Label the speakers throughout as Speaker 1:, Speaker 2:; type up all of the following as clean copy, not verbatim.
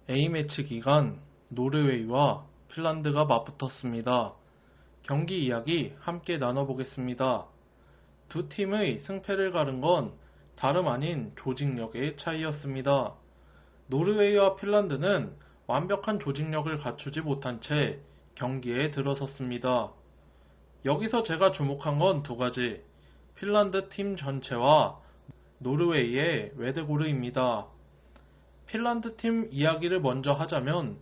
Speaker 1: A매치 기간 노르웨이와 핀란드가 맞붙었습니다. 경기 이야기 함께 나눠보겠습니다. 두 팀의 승패를 가른 건 다름 아닌 조직력의 차이였습니다. 노르웨이와 핀란드는 완벽한 조직력을 갖추지 못한 채 경기에 들어섰습니다. 여기서 제가 주목한 건 두 가지, 핀란드 팀 전체와 노르웨이의 웨데고르입니다. 핀란드 팀 이야기를 먼저 하자면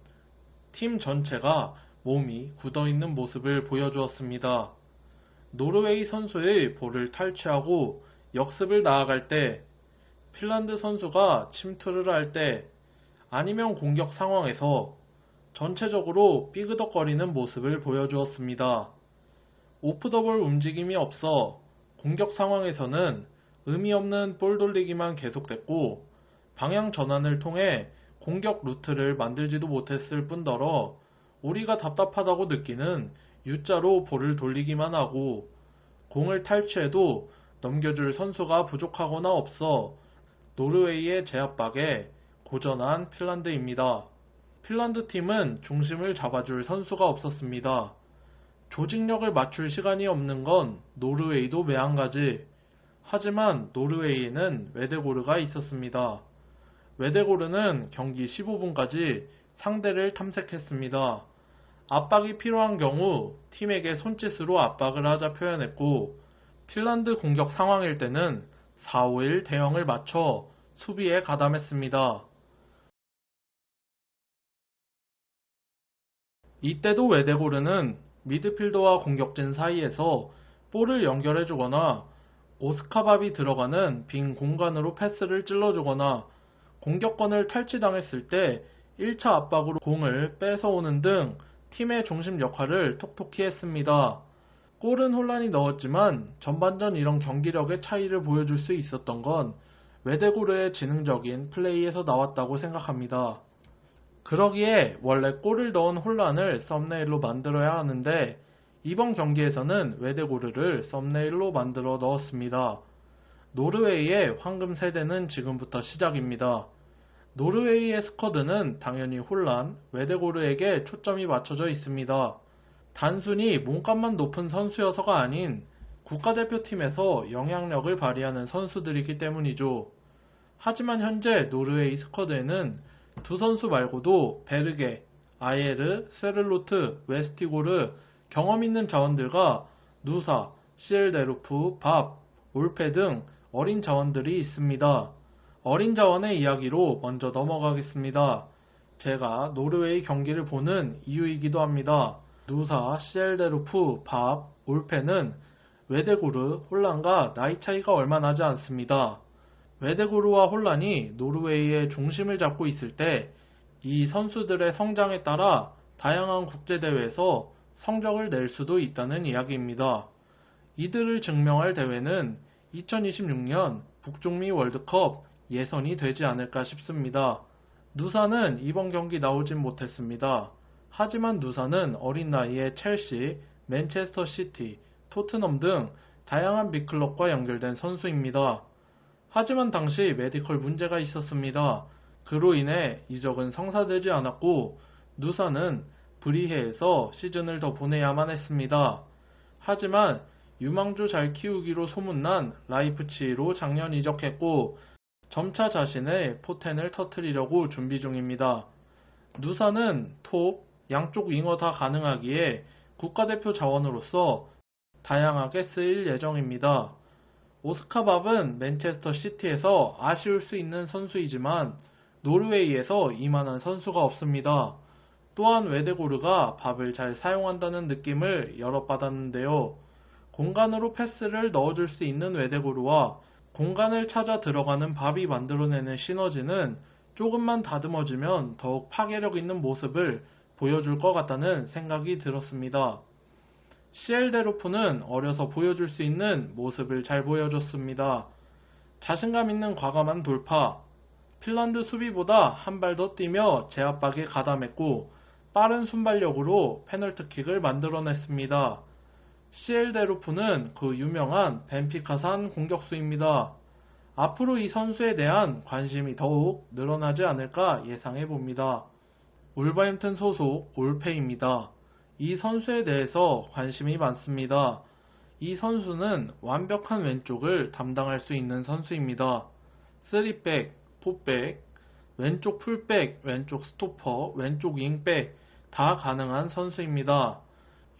Speaker 1: 팀 전체가 몸이 굳어있는 모습을 보여주었습니다. 노르웨이 선수의 볼을 탈취하고 역습을 나아갈 때, 핀란드 선수가 침투를 할 때, 아니면 공격 상황에서 전체적으로 삐그덕거리는 모습을 보여주었습니다. 오프 더 볼 움직임이 없어 공격 상황에서는 의미 없는 볼 돌리기만 계속됐고, 방향 전환을 통해 공격 루트를 만들지도 못했을 뿐더러 우리가 답답하다고 느끼는 U자로 볼을 돌리기만 하고, 공을 탈취해도 넘겨줄 선수가 부족하거나 없어 노르웨이의 제압박에 고전한 핀란드입니다. 핀란드 팀은 중심을 잡아줄 선수가 없었습니다. 조직력을 맞출 시간이 없는 건 노르웨이도 매한가지. 하지만 노르웨이에는 웨데고르가 있었습니다. 웨데고르는 경기 15분까지 상대를 탐색했습니다. 압박이 필요한 경우 팀에게 손짓으로 압박을 하자 표현했고, 핀란드 공격 상황일 때는 4-5-1 대형을 맞춰 수비에 가담했습니다. 이때도 웨데고르는 미드필더와 공격진 사이에서 볼을 연결해주거나 오스카밥이 들어가는 빈 공간으로 패스를 찔러주거나 공격권을 탈취당했을 때 1차 압박으로 공을 뺏어오는 등 팀의 중심 역할을 톡톡히 했습니다. 골은 혼란이 넣었지만 전반전 이런 경기력의 차이를 보여줄 수 있었던 건 웨데고르의 지능적인 플레이에서 나왔다고 생각합니다. 그러기에 원래 골을 넣은 혼란을 썸네일로 만들어야 하는데 이번 경기에서는 웨데고르를 썸네일로 만들어 넣었습니다. 노르웨이의 황금 세대는 지금부터 시작입니다. 노르웨이의 스쿼드는 당연히 혼란, 웨데고르에게 초점이 맞춰져 있습니다. 단순히 몸값만 높은 선수여서가 아닌 국가대표팀에서 영향력을 발휘하는 선수들이기 때문이죠. 하지만 현재 노르웨이 스쿼드에는 두 선수 말고도 베르게, 아예르, 세를로트, 웨스티고르, 경험 있는 자원들과 누사, 시엘데루프, 밥, 올페 등 어린 자원들이 있습니다. 어린 자원의 이야기로 먼저 넘어가겠습니다. 제가 노르웨이 경기를 보는 이유이기도 합니다. 누사, 시엘데루프, 밥, 올페는 웨데고르, 혼란과 나이 차이가 얼마 나지 않습니다. 웨데고르와 혼란이 노르웨이의 중심을 잡고 있을 때 이 선수들의 성장에 따라 다양한 국제대회에서 성적을 낼 수도 있다는 이야기입니다. 이들을 증명할 대회는 2026년 북중미 월드컵 예선이 되지 않을까 싶습니다. 누사는 이번 경기 나오진 못했습니다. 하지만 누사는 어린 나이에 첼시, 맨체스터 시티, 토트넘 등 다양한 빅클럽과 연결된 선수입니다. 하지만 당시 메디컬 문제가 있었습니다. 그로 인해 이적은 성사되지 않았고 누사는 브리헤에서 시즌을 더 보내야만 했습니다. 하지만 유망주 잘 키우기로 소문난 라이프치히로 작년 이적했고 점차 자신의 포텐을 터뜨리려고 준비 중입니다. 누사는 톱, 양쪽 윙어 다 가능하기에 국가대표 자원으로서 다양하게 쓰일 예정입니다. 오스카밥은 맨체스터 시티에서 아쉬울 수 있는 선수이지만 노르웨이에서 이만한 선수가 없습니다. 또한 웨데고르가 밥을 잘 사용한다는 느낌을 여러 받았는데요. 공간으로 패스를 넣어줄 수 있는 웨데고르와 공간을 찾아 들어가는 밥이 만들어내는 시너지는 조금만 다듬어지면 더욱 파괴력 있는 모습을 보여줄 것 같다는 생각이 들었습니다. 시엘데로프는 어려서 보여줄 수 있는 모습을 잘 보여줬습니다. 자신감 있는 과감한 돌파, 핀란드 수비보다 한 발 더 뛰며 제압박에 가담했고 빠른 순발력으로 페널티킥을 만들어냈습니다. 시엘데로프는 그 유명한 벤피카산 공격수입니다. 앞으로 이 선수에 대한 관심이 더욱 늘어나지 않을까 예상해봅니다. 울버햄튼 소속 올페입니다. 이 선수에 대해서 관심이 많습니다. 이 선수는 완벽한 왼쪽을 담당할 수 있는 선수입니다. 3백, 4백, 왼쪽 풀백, 왼쪽 스토퍼, 왼쪽 윙백 다 가능한 선수입니다.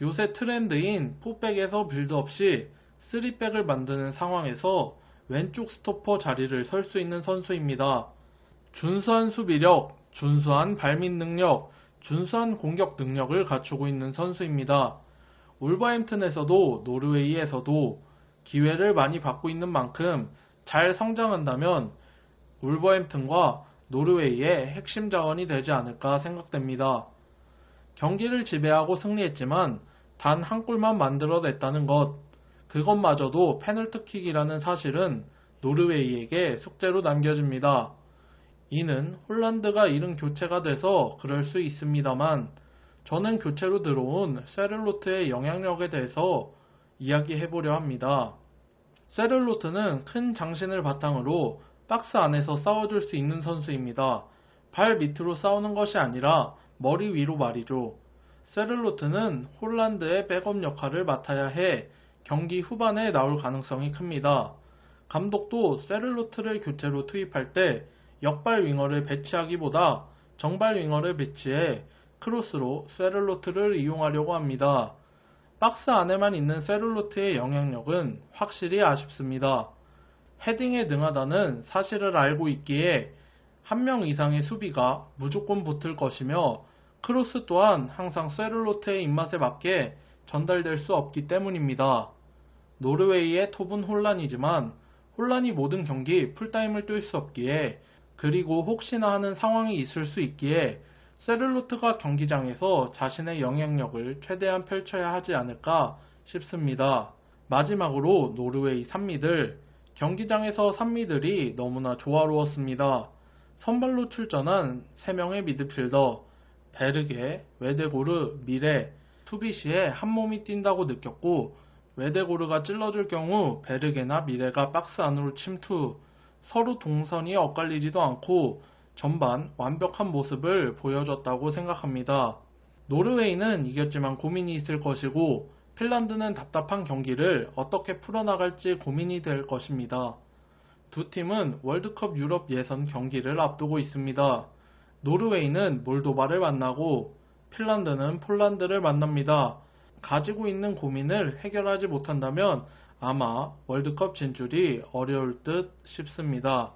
Speaker 1: 요새 트렌드인 4백에서 빌드업 시 3백을 만드는 상황에서 왼쪽 스토퍼 자리를 설 수 있는 선수입니다. 준수한 수비력, 준수한 발밑 능력, 준수한 공격 능력을 갖추고 있는 선수입니다. 울버햄튼에서도 노르웨이에서도 기회를 많이 받고 있는 만큼 잘 성장한다면 울버햄튼과 노르웨이의 핵심 자원이 되지 않을까 생각됩니다. 경기를 지배하고 승리했지만 단 한 골만 만들어냈다는 것, 그것마저도 페널티킥이라는 사실은 노르웨이에게 숙제로 남겨집니다. 이는 홀란드가 이른 교체가 돼서 그럴 수 있습니다만 저는 교체로 들어온 쇠를로트의 영향력에 대해서 이야기해보려 합니다. 쇠를로트는 큰 장신을 바탕으로 박스 안에서 싸워줄 수 있는 선수입니다. 발 밑으로 싸우는 것이 아니라 머리 위로 말이죠. 쇠를로트는 홀란드의 백업 역할을 맡아야 해 경기 후반에 나올 가능성이 큽니다. 감독도 쇠를로트를 교체로 투입할 때 역발 윙어를 배치하기보다 정발 윙어를 배치해 크로스로 쇠를로트를 이용하려고 합니다. 박스 안에만 있는 쇠를로트의 영향력은 확실히 아쉽습니다. 헤딩에 능하다는 사실을 알고 있기에 한 명 이상의 수비가 무조건 붙을 것이며 크로스 또한 항상 쇠를로트의 입맛에 맞게 전달될 수 없기 때문입니다. 노르웨이의 톱은 혼란이지만 혼란이 모든 경기 풀타임을 뛸 수 없기에 그리고 혹시나 하는 상황이 있을 수 있기에 쇠를로트가 경기장에서 자신의 영향력을 최대한 펼쳐야 하지 않을까 싶습니다. 마지막으로 노르웨이 산미들, 경기장에서 산미들이 너무나 조화로웠습니다. 선발로 출전한 3명의 미드필더, 베르게, 웨데고르, 미레, 수비 시에 한 몸이 뛴다고 느꼈고 웨데고르가 찔러줄 경우 베르게나 미레가 박스 안으로 침투, 서로 동선이 엇갈리지도 않고 전반 완벽한 모습을 보여줬다고 생각합니다. 노르웨이는 이겼지만 고민이 있을 것이고 핀란드는 답답한 경기를 어떻게 풀어나갈지 고민이 될 것입니다. 두 팀은 월드컵 유럽 예선 경기를 앞두고 있습니다. 노르웨이는 몰도바를 만나고 핀란드는 폴란드를 만납니다. 가지고 있는 고민을 해결하지 못한다면 아마 월드컵 진출이 어려울 듯 싶습니다.